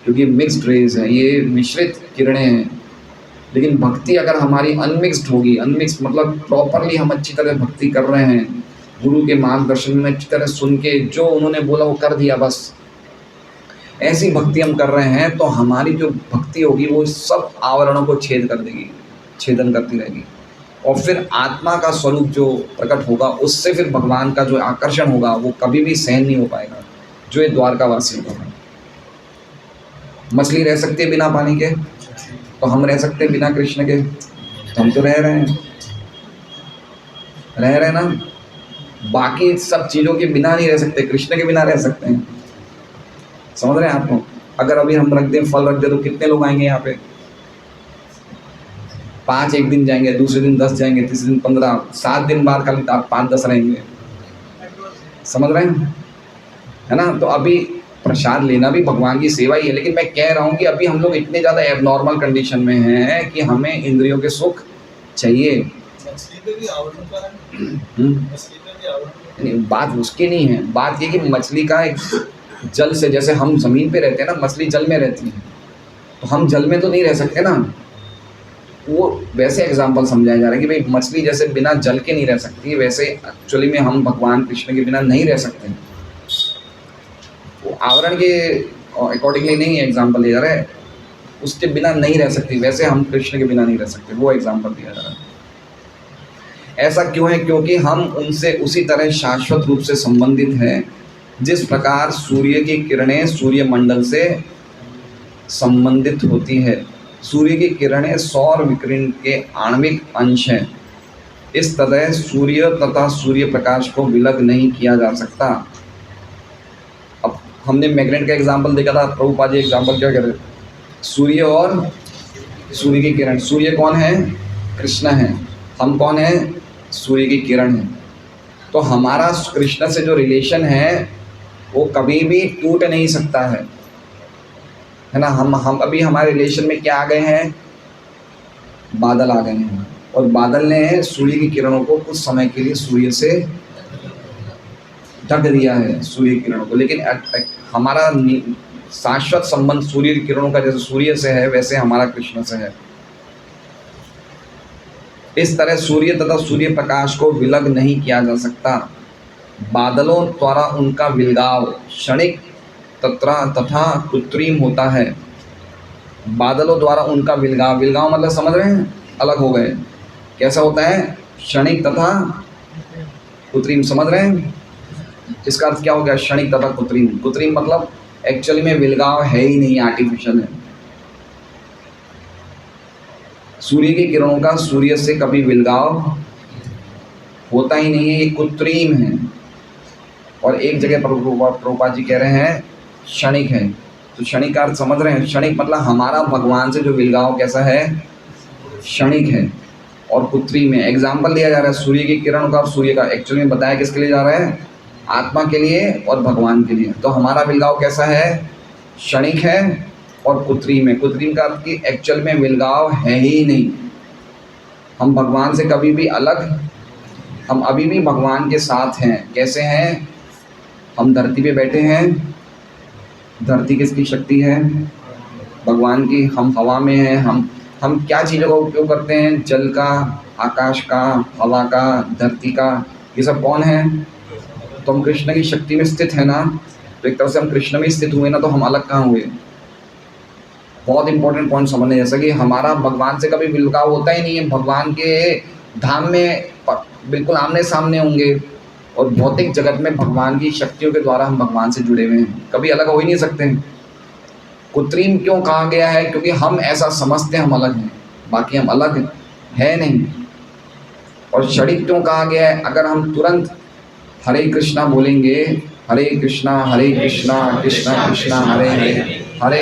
क्योंकि मिक्स्ड रेज है, ये मिश्रित किरणें हैं। लेकिन भक्ति अगर हमारी अनमिक्स्ड होगी, अनमिक्स्ड मतलब प्रॉपरली हम अच्छी तरह भक्ति कर रहे हैं, गुरु के मार्गदर्शन में अच्छी तरह सुन के जो उन्होंने बोला वो कर दिया बस, ऐसी भक्ति हम कर रहे हैं, तो हमारी जो भक्ति होगी वो सब आवरणों को छेद कर देगी, छेदन करती रहेगी। और फिर आत्मा का स्वरूप जो प्रकट होगा, उससे फिर भगवान का जो आकर्षण होगा वो कभी भी सहन नहीं हो पाएगा, जो ये द्वारकावासियों का है। मछली रह सकती है बिना पानी के, तो हम रह सकते हैं बिना कृष्ण के? तो हम तो रह रहे हैं ना। बाकी सब चीज़ों के बिना नहीं रह सकते, कृष्ण के बिना रह सकते हैं। समझ रहे हैं आपको? अगर अभी हम रख दें, फल रख दें, तो कितने लोग आएंगे यहाँ पे? 5 एक दिन जाएंगे, दूसरे दिन 10 जाएंगे, तीसरे दिन 15, 7 दिन बाद खाली 5-10 रहेंगे। समझ रहे हैं, है ना? तो अभी प्रसाद लेना भी भगवान की सेवा ही है, लेकिन मैं कह रहा हूँ कि अभी हम लोग इतने ज़्यादा एबनॉर्मल कंडीशन में हैं कि हमें इंद्रियों के सुख चाहिए। नहीं, बात उसकी नहीं है, बात ये कि मछली का एक जल से, जैसे हम ज़मीन पे रहते हैं ना, मछली जल में रहती है, तो हम जल में तो नहीं रह सकते ना। वो वैसे एग्जाम्पल समझाया जा रहा है कि भाई मछली जैसे बिना जल के नहीं रह सकती, वैसे एक्चुअली में हम भगवान कृष्ण के बिना नहीं रह सकते। वो आवरण के अकॉर्डिंगली नहीं एग्जाम्पल दिया जा रहा है, उसके बिना नहीं रह सकती, वैसे हम कृष्ण के बिना नहीं रह सकते, वो एग्जाम्पल दिया जा रहा है। ऐसा क्यों है? क्योंकि हम उनसे उसी तरह शाश्वत रूप से संबंधित हैं जिस प्रकार सूर्य की किरणें सूर्य मंडल से संबंधित होती है। सूर्य की किरणें सौर विकिरण के आणविक अंश हैं। इस तरह सूर्य तथा सूर्य प्रकाश को विलग नहीं किया जा सकता। अब हमने मैग्नेट का एग्जाम्पल देखा था, प्रभुपाद जी एग्जाम्पल क्या कर रहे? सूर्य और सूर्य की किरण। सूर्य कौन है? कृष्ण है। हम कौन है? सूर्य की किरण है। तो हमारा कृष्ण से जो रिलेशन है वो कभी भी टूट नहीं सकता है ना। हम अभी हमारे रिलेशन में क्या आ गए हैं? बादल आ गए हैं, और बादल ने सूर्य की किरणों को कुछ समय के लिए सूर्य से ढक दिया है, सूर्य की किरणों को। लेकिन हमारा शाश्वत संबंध सूर्य की किरणों का जैसे सूर्य से है, वैसे हमारा कृष्ण से है। इस तरह सूर्य तथा सूर्य प्रकाश को विलग नहीं किया जा सकता। बादलों द्वारा उनका विलगाव क्षणिक तथा कृत्रिम होता है। बादलों द्वारा उनका विलगाव मतलब समझ रहे हैं? अलग हो गए। कैसा होता है? क्षणिक तथा कृत्रिम। समझ रहे हैं? इसका अर्थ क्या हो गया? क्षणिक तथा कृत्रिम मतलब एक्चुअली में विलगाव है ही नहीं, आर्टिफिशियल है। सूर्य की किरणों का सूर्य से कभी विलगाव होता ही नहीं है, ये कृत्रिम है। और एक जगह प्रभुपाद जी कह रहे हैं क्षणिक है। तो क्षणिक का अर्थ समझ रहे हैं? क्षणिक मतलब हमारा भगवान से जो विलगाव कैसा है? क्षणिक है और कृत्रिम है। एग्जाम्पल दिया जा रहा है सूर्य की किरण का और सूर्य का। एक्चुअली में बताया किसके लिए जा रहा है? आत्मा के लिए और भगवान के लिए। तो हमारा विलगाव कैसा है? क्षणिक है और कृत्रिम है। कृत्रिम का अर्थ कि एक्चुअल में विलगाव है ही नहीं। हम भगवान से कभी भी अलग, हम अभी भी भगवान के साथ हैं। कैसे हैं? हम धरती पे बैठे हैं, धरती किसकी शक्ति है? भगवान की। हम हवा में हैं, हम हम क्या चीज़ों का उपयोग करते हैं? जल का, आकाश का, हवा का, धरती का, ये सब कौन है? तो हम कृष्ण की शक्ति में स्थित है ना। तो एक तरह से हम कृष्ण में स्थित हुए ना, तो हम अलग कहाँ हुए? बहुत इंपॉर्टेंट पॉइंट समझने जैसा कि हमारा भगवान से कभी बिल्कुल होता ही नहीं है। भगवान के धाम में बिल्कुल आमने सामने होंगे, और भौतिक जगत में भगवान की शक्तियों के द्वारा हम भगवान से जुड़े हुए हैं, कभी अलग हो ही नहीं सकते हैं। कृत्रिम क्यों कहा गया है? क्योंकि हम ऐसा समझते हैं हम अलग हैं, बाकी हम अलग है नहीं। और क्षणिक क्यों कहा गया है? अगर हम तुरंत हरे कृष्णा बोलेंगे, हरे कृष्णा कृष्णा कृष्णा हरे हरे,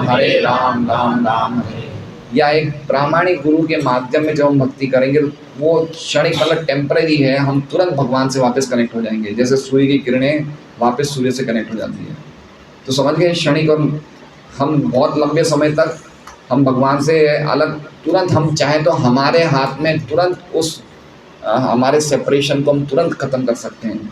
हरे राम राम राम हरे, या एक प्रामाणिक गुरु के माध्यम में जब हम भक्ति करेंगे तो वो क्षणिक मतलब टेम्परेरी है, हम तुरंत भगवान से वापस कनेक्ट हो जाएंगे, जैसे सूर्य की किरणें वापस सूर्य से कनेक्ट हो जाती है। तो समझ गए क्षणिक। और हम बहुत लंबे समय तक हम भगवान से अलग, तुरंत हम चाहें तो हमारे हाथ में तुरंत उस हमारे सेपरेशन को हम तुरंत ख़त्म कर सकते हैं।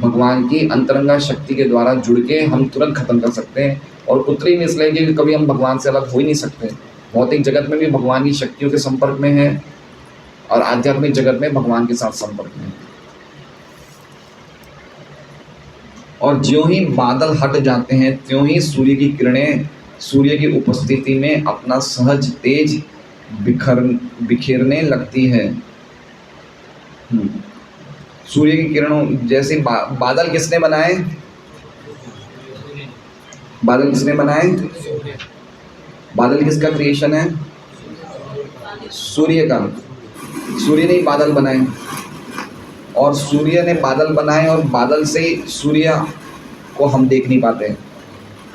भगवान की अंतरंगा शक्ति के द्वारा जुड़ के हम तुरंत ख़त्म कर सकते हैं। और कृत्रिम इसलिए कि कभी हम भगवान से अलग हो ही नहीं सकते। भौतिक जगत में भी भगवान की शक्तियों के संपर्क में है, और आध्यात्मिक जगत में भगवान के साथ संपर्क में है। और ज्यों ही बादल हट जाते हैं त्यों ही सूर्य की किरणें सूर्य की उपस्थिति में अपना सहज तेज बिखेरने लगती है। सूर्य की किरणों जैसे बादल किसने बनाए? बादल किसने बनाए? बादल किसका क्रिएशन है? सूर्य का। सूर्य ने बादल बनाए, और सूर्य ने बादल बनाए, और बादल से ही सूर्य को हम देख नहीं पाते।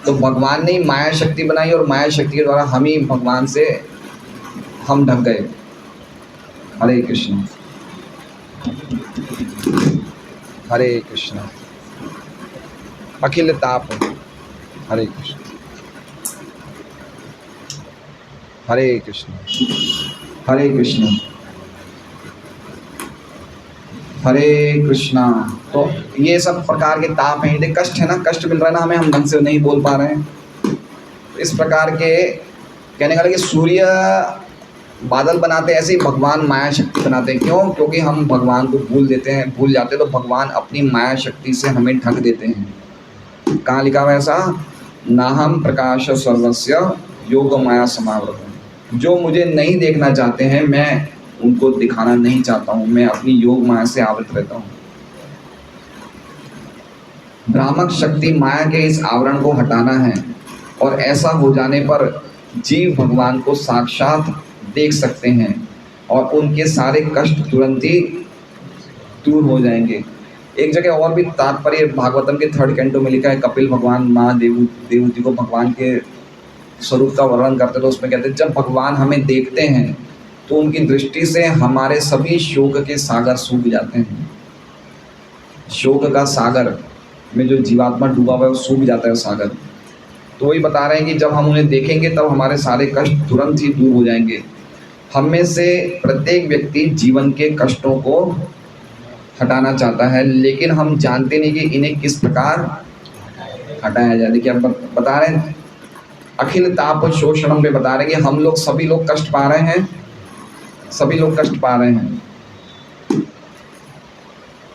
तो भगवान ने माया शक्ति बनाई, और माया शक्ति के द्वारा हम ही भगवान से हम ढक गए। हरे कृष्ण हरे कृष्ण। अखिल ताप। हरे कृष्ण हरे कृष्ण हरे कृष्ण हरे कृष्णा। तो ये सब प्रकार के ताप हैं, ये कष्ट है ना, कष्ट मिल रहा है ना हमें, हम ढंग से नहीं बोल पा रहे हैं। तो इस प्रकार के कहने का कि सूर्य बादल बनाते ऐसे ही भगवान माया शक्ति बनाते हैं। क्यों? क्योंकि हम भगवान को भूल जाते हैं, तो भगवान अपनी माया शक्ति से हमें ढक देते हैं। कहाँ लिखा हुआ है ऐसा? नाहम प्रकाश सर्वस्य योग माया समावृतम्। जो मुझे नहीं देखना चाहते हैं, मैं उनको दिखाना नहीं चाहता हूँ, मैं अपनी योग माया से आवृत रहता हूँ। भ्रामक शक्ति माया के इस आवरण को हटाना है, और ऐसा हो जाने पर जीव भगवान को साक्षात देख सकते हैं, और उनके सारे कष्ट तुरंत ही दूर हो जाएंगे। एक जगह और भी तात्पर्य भागवतम के 3rd कैंटो में लिखा है, कपिल भगवान माँ देवहूति को भगवान के स्वरूप का वर्णन करते, तो उसमें कहते हैं जब भगवान हमें देखते हैं तो उनकी दृष्टि से हमारे सभी शोक के सागर सूख जाते हैं। शोक का सागर में जो जीवात्मा डूबा हुआ है वो सूख जाता है सागर। तो वही बता रहे हैं कि जब हम उन्हें देखेंगे तब हमारे सारे कष्ट तुरंत ही दूर हो जाएंगे। हम में से प्रत्येक व्यक्ति जीवन के कष्टों को हटाना चाहता है, लेकिन हम जानते नहीं कि इन्हें किस प्रकार हटाया जाए। देखिए अब बता रहे हैं अखिल ताप शोषणम में बता रहे हैं कि हम लोग सभी लोग कष्ट पा रहे हैं, सभी लोग कष्ट पा रहे हैं,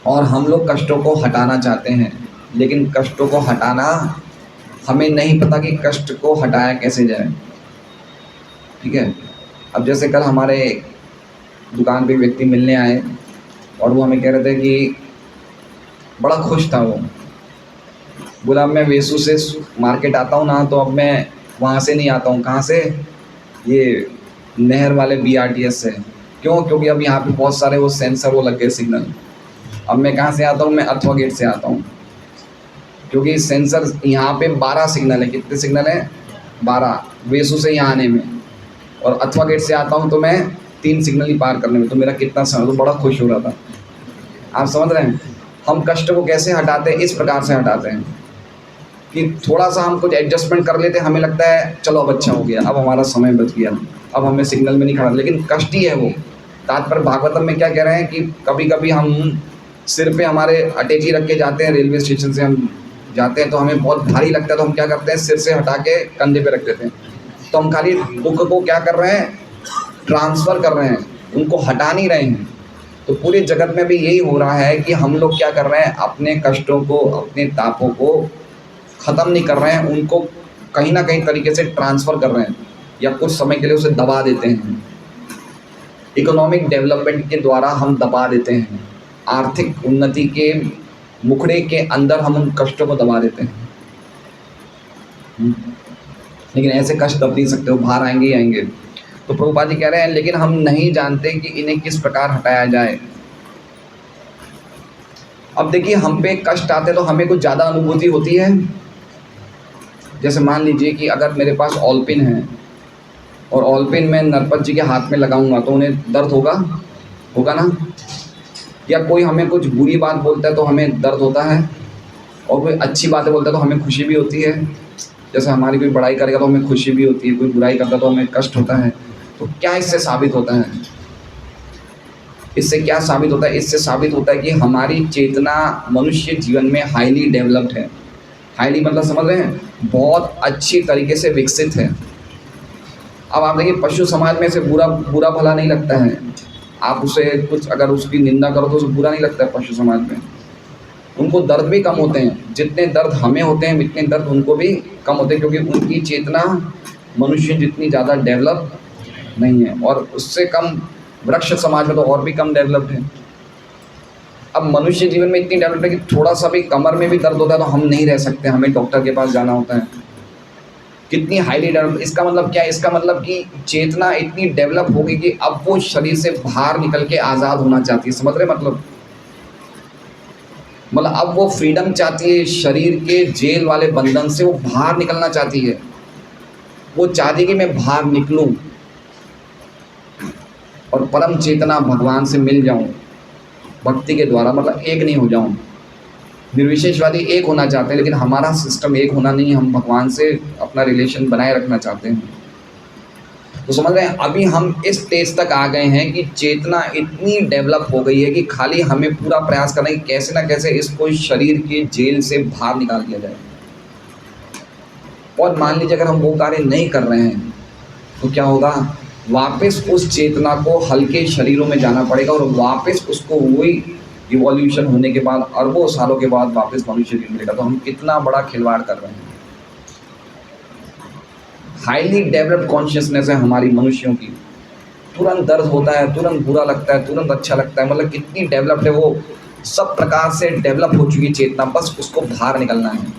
और हम लोग कष्टों को हटाना चाहते हैं, लेकिन कष्टों को हटाना हमें नहीं पता कि कष्ट को हटाया कैसे जाए। ठीक है। अब जैसे कल हमारे दुकान पे व्यक्ति मिलने आए, और वो हमें कह रहे थे कि बड़ा खुश था वो, बोला मैं वेसू से मार्केट आता हूँ ना, तो अब मैं वहाँ से नहीं आता हूँ। कहाँ से? ये नहर वाले BRTS से। क्यों? क्योंकि अब यहाँ पे बहुत सारे वो सेंसर वो लग गए सिग्नल। अब मैं कहाँ से आता हूँ? मैं अथवा गेट से आता हूँ, क्योंकि सेंसर यहाँ पे 12 सिग्नल है। कितने सिग्नल हैं? 12 वेसू से यहाँ आने में, और अथवा गेट से आता हूँ तो मैं 3 सिग्नल ही पार करने में, तो मेरा कितना समय। तो बड़ा खुश हो रहा था। आप समझ रहे हैं हम कष्ट को कैसे हटाते हैं? इस प्रकार से हटाते हैं कि थोड़ा सा हम कुछ एडजस्टमेंट कर लेते हैं, हमें लगता है चलो अब अच्छा हो गया, अब हमारा समय बच गया, अब हमें सिग्नल में नहीं खड़ा, लेकिन कष्ट ही है वो। तात्पर्य भागवतम में क्या कह रहे हैं कि कभी कभी हम सिर पे हमारे अटैची रख के जाते हैं, रेलवे स्टेशन से हम जाते हैं तो हमें बहुत भारी लगता है, तो हम क्या करते हैं सिर से हटा के कंधे पे रख देते हैं, तो हम खाली दुख को क्या कर रहे हैं, ट्रांसफ़र कर रहे हैं, उनको हटा नहीं रहे हैं। तो पूरे जगत में भी यही हो रहा है कि हम लोग क्या कर रहे हैं, अपने कष्टों को, अपने तापों को ख़त्म नहीं कर रहे हैं, उनको कहीं ना कहीं तरीके से ट्रांसफ़र कर रहे हैं या कुछ समय के लिए उसे दबा देते हैं। इकोनॉमिक डेवलपमेंट के द्वारा हम दबा देते हैं, आर्थिक उन्नति के मुखड़े के अंदर हम उन कष्टों को दबा देते हैं। लेकिन ऐसे कष्ट दब नहीं सकते, वो बाहर आएंगे ही आएंगे। तो प्रभुपाद जी कह रहे हैं लेकिन हम नहीं जानते कि इन्हें किस प्रकार हटाया जाए। अब देखिए, हम पे कष्ट आते तो हमें कुछ ज़्यादा अनुभूति होती है। जैसे मान लीजिए कि अगर मेरे पास ऑलपिन है और ऑलपिन मैं नरपत जी के हाथ में लगाऊंगा तो उन्हें दर्द होगा ना। या कोई हमें कुछ बुरी बात बोलता है तो हमें दर्द होता है, और कोई अच्छी बातें बोलता है तो हमें खुशी भी होती है। जैसे हमारी कोई बड़ाई करेगा तो हमें खुशी भी होती है, कोई बुराई करता है तो हमें कष्ट होता है। तो क्या इससे साबित होता है? इससे क्या साबित होता है? इससे साबित होता है कि हमारी चेतना मनुष्य जीवन में हाईली डेवलप्ड है। हाईली मतलब समझ रहे हैं, बहुत अच्छी तरीके से विकसित है। अब आप देखिए, पशु समाज में से बुरा भला नहीं लगता है। आप उसे कुछ अगर उसकी निंदा करो तो उसे बुरा नहीं लगता है। पशु समाज में उनको दर्द भी कम होते हैं, जितने दर्द हमें होते हैं इतने दर्द उनको भी कम होते हैं, क्योंकि उनकी चेतना मनुष्य जितनी ज़्यादा डेवलप नहीं है। और उससे कम वृक्ष समाज में तो और भी कम डेवलप्ड है। अब मनुष्य जीवन में इतनी डेवलप्ड है कि थोड़ा सा भी कमर में भी दर्द होता है तो हम नहीं रह सकते, हमें डॉक्टर के पास जाना होता है। कितनी हाईली डेवलप, इसका मतलब क्या है? इसका मतलब कि चेतना इतनी डेवलप होगी कि अब वो शरीर से बाहर निकल के आज़ाद होना चाहती है। समझ रहे मतलब अब वो फ्रीडम चाहती है, शरीर के जेल वाले बंधन से वो बाहर निकलना चाहती है। वो चाहती है कि मैं बाहर निकलूं और परम चेतना भगवान से मिल जाऊं भक्ति के द्वारा, एक नहीं हो जाऊं। निर्विशेषवादी एक होना चाहते हैं, लेकिन हमारा सिस्टम एक होना नहीं, हम भगवान से अपना रिलेशन बनाए रखना चाहते हैं। तो समझ रहे हैं, अभी हम इस स्टेज तक आ गए हैं कि चेतना इतनी डेवलप हो गई है कि खाली हमें पूरा प्रयास करना है कि कैसे ना कैसे इसको शरीर के जेल से बाहर निकाल दिया जाए। और मान लीजिए अगर हम वो कार्य नहीं कर रहे हैं तो क्या होगा? वापस उस चेतना को हल्के शरीरों में जाना पड़ेगा और वापस उसको वही इवोल्यूशन होने के बाद अरबों सालों के बाद वापस मनुष्य शरीर मिलेगा। तो हम कितना बड़ा खिलवाड़ कर रहे हैं। हाईली डेवलप्ड कॉन्शियसनेस है हमारी मनुष्यों की। तुरंत दर्द होता है, तुरंत बुरा लगता है, तुरंत अच्छा लगता है। कितनी डेवलप्ड है वो, सब प्रकार से डेवलप हो चुकी चेतना, बस उसको बाहर निकलना है।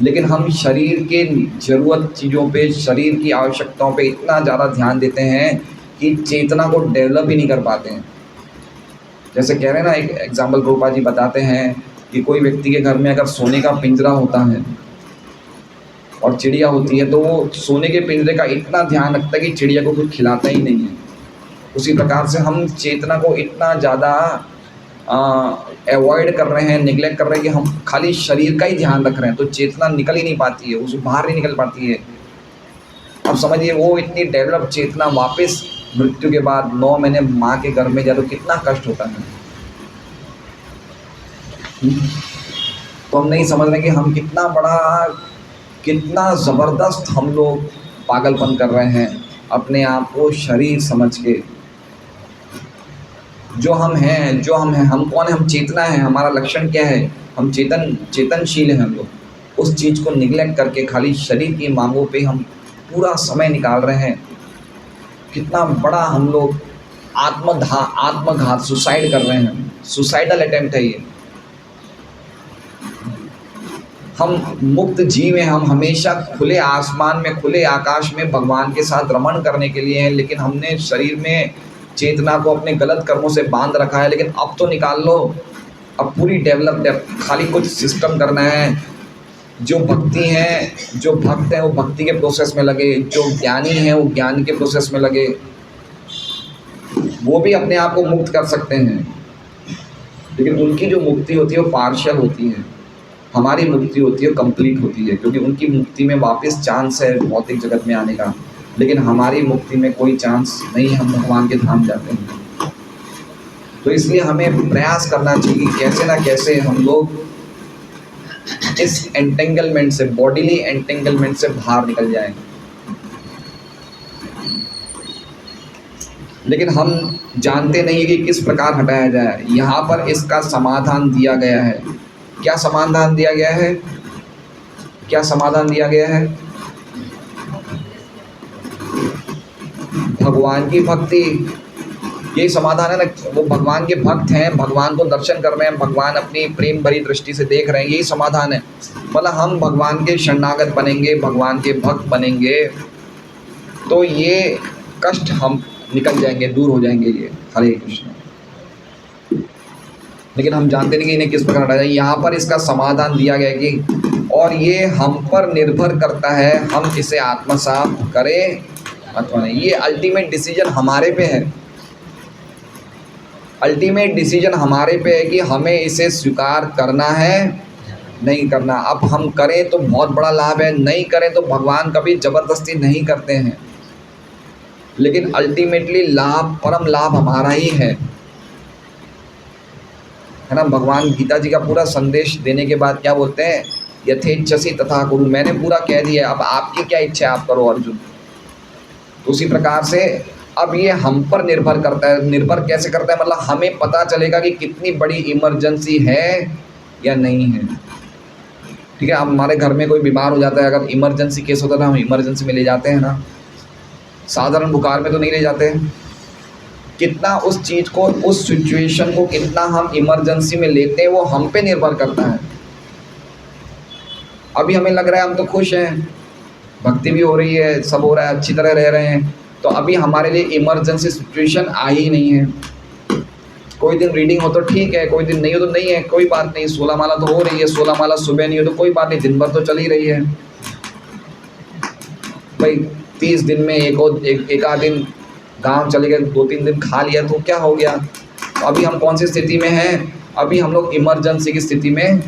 लेकिन हम शरीर के ज़रूरत चीज़ों पे, शरीर की आवश्यकताओं पे इतना ज़्यादा ध्यान देते हैं कि चेतना को डेवलप ही नहीं कर पाते हैं। जैसे कह रहे हैं ना, एक एग्जाम्पल प्रभुपाद जी बताते हैं कि कोई व्यक्ति के घर में अगर सोने का पिंजरा होता है और चिड़िया होती है तो वो सोने के पिंजरे का इतना ध्यान रखता है कि चिड़िया को कुछ खिलाता ही नहीं है। उसी प्रकार से हम चेतना को इतना ज़्यादा अवॉइड कर रहे हैं, निगलेक्ट कर रहे हैं कि हम खाली शरीर का ही ध्यान रख रहे हैं, तो चेतना निकल ही नहीं पाती है, उसे बाहर नहीं निकल पाती है। अब समझिए, वो इतनी डेवलप चेतना वापस मृत्यु के बाद 9 महीने माँ के गर्भ में जाए तो कितना कष्ट होता है। तो हम नहीं समझ रहे कि हम कितना ज़बरदस्त हम लोग पागलपन कर रहे हैं अपने आप को शरीर समझ के। जो हम हैं, हम कौन है? हम चेतना है। हमारा लक्षण क्या है? हम चेतनशील हैं। हम लोग उस चीज़ को निगलेक्ट करके खाली शरीर की मांगों पे हम पूरा समय निकाल रहे हैं। कितना बड़ा हम लोग आत्मघात सुसाइड कर रहे हैं। सुसाइडल अटेम्प्ट है ये। हम मुक्त जीव हैं, हम हमेशा खुले आसमान में, खुले आकाश में भगवान के साथ रमण करने के लिए हैं, लेकिन हमने शरीर में चेतना को अपने गलत कर्मों से बांध रखा है। लेकिन अब तो निकाल लो, अब पूरी डेवलप्ड है। खाली कुछ सिस्टम करना है। जो भक्त हैं वो भक्ति के प्रोसेस में लगे, जो ज्ञानी हैं वो ज्ञान के प्रोसेस में लगे। वो भी अपने आप को मुक्त कर सकते हैं, लेकिन उनकी जो मुक्ति होती है वो पार्शियल होती है। हमारी मुक्ति होती है कंप्लीट होती है, क्योंकि उनकी मुक्ति में वापस चांस है भौतिक जगत में आने का, लेकिन हमारी मुक्ति में कोई चांस नहीं है। हम भगवान के धाम जाते हैं। तो इसलिए हमें प्रयास करना चाहिए कि कैसे ना कैसे हम लोग इस एंटेंगलमेंट से, बॉडीली एंटेंगलमेंट से बाहर निकल जाएं। लेकिन हम जानते नहीं कि किस प्रकार हटाया जाए। यहाँ पर इसका समाधान दिया गया है। क्या समाधान दिया गया है? क्या समाधान दिया गया है? भगवान की भक्ति, यही समाधान है ना। वो भगवान के भक्त हैं, भगवान को दर्शन कर रहे हैं, भगवान अपनी प्रेम भरी दृष्टि से देख रहे हैं, यही समाधान है। मतलब हम भगवान के शरणागत बनेंगे, भगवान के भक्त बनेंगे, तो ये कष्ट हम निकल जाएंगे, दूर हो जाएंगे ये। हरे कृष्ण। लेकिन हम जानते नहीं कि इन्हें किस प्रकार हटाया जाए। यहाँ पर इसका समाधान दिया गया कि और ये हम पर निर्भर करता है, हम इसे आत्मसात करें अथवा नहीं। ये अल्टीमेट डिसीजन हमारे पे है। अल्टीमेट डिसीजन हमारे पे है कि हमें इसे स्वीकार करना है, नहीं करना। अब हम करें तो बहुत बड़ा लाभ है, नहीं करें तो भगवान कभी ज़बरदस्ती नहीं करते हैं, लेकिन अल्टीमेटली लाभ, परम लाभ हमारा ही है ना। भगवान गीता जी का पूरा संदेश देने के बाद क्या बोलते हैं? यथेच्छसि तथा कुरु। मैंने पूरा कह दिया, अब आपकी क्या इच्छा है आप करो अर्जुन। तो उसी प्रकार से अब ये हम पर निर्भर करता है। निर्भर कैसे करता है? मतलब हमें पता चलेगा कि कितनी बड़ी इमरजेंसी है या नहीं है। ठीक है, अब हमारे घर में कोई बीमार हो जाता है, अगर इमरजेंसी केस होता है ना, हम इमरजेंसी में ले जाते हैं ना, साधारण बुखार में तो नहीं ले जाते। कितना उस चीज़ को, उस सिचुएशन को कितना हम इमरजेंसी में लेते हैं, वो हम पे निर्भर करता है। अभी हमें लग रहा है हम तो खुश हैं, भक्ति भी हो रही है, सब हो रहा है, अच्छी तरह रह रहे हैं, तो अभी हमारे लिए इमरजेंसी सिचुएशन आई ही नहीं है। कोई दिन रीडिंग हो तो ठीक है, कोई दिन नहीं हो तो नहीं है, कोई बात नहीं। 16 माला तो हो रही है, 16 माला सुबह नहीं हो तो कोई बात नहीं, दिन भर तो चल ही रही है भाई। 30 दिन में एक आध दिन गांव चले गए, 2-3 दिन खा लिया तो क्या हो गया। तो अभी हम कौन सी स्थिति में हैं? अभी हम लोग इमरजेंसी की स्थिति में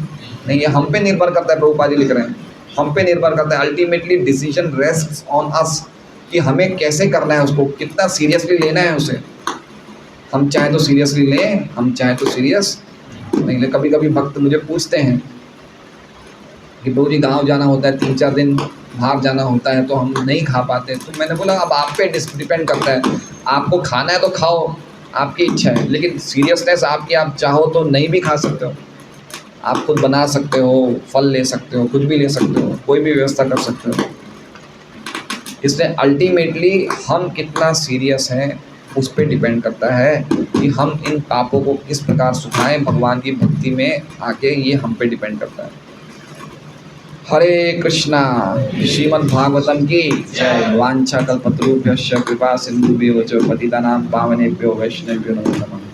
नहीं है। हम पे निर्भर करता है, प्रभुपाद जी लिख रहे हैं, हम पे निर्भर करता है। Ultimately decision rests on us कि हमें कैसे करना है, उसको कितना सीरियसली लेना है उसे। हम चाहे तो सीरियसली लें, हम चाहे तो सीरियस नहीं ले। कभी कभी भक्त मुझे पूछते हैं कि प्रभु जी गाँव जाना होता है, 3-4 दिन बाहर जाना होता है, तो हम नहीं खा पाते। तो मैंने बोला अब आप पे डिपेंड करता है, आपको खाना है तो खाओ, आपकी इच्छा है, लेकिन सीरियसनेस आपकी, आप चाहो तो नहीं भी खा सकते हो, आप खुद बना सकते हो, फल ले सकते हो, कुछ भी ले सकते हो, कोई भी व्यवस्था कर सकते हो। इसलिए अल्टीमेटली हम कितना सीरियस हैं उस पर डिपेंड करता है कि हम इन पापों को किस प्रकार सुखाएं भगवान की भक्ति में आके, ये हम पे डिपेंड करता है। हरे कृष्णा। श्रीमद् भागवतम की जय। वांछा कल्पतरुभ्यश्च कृपा सिंधुभ्यो च पतितानां पावनेभ्यो वैष्णवेभ्यो नमो नमः।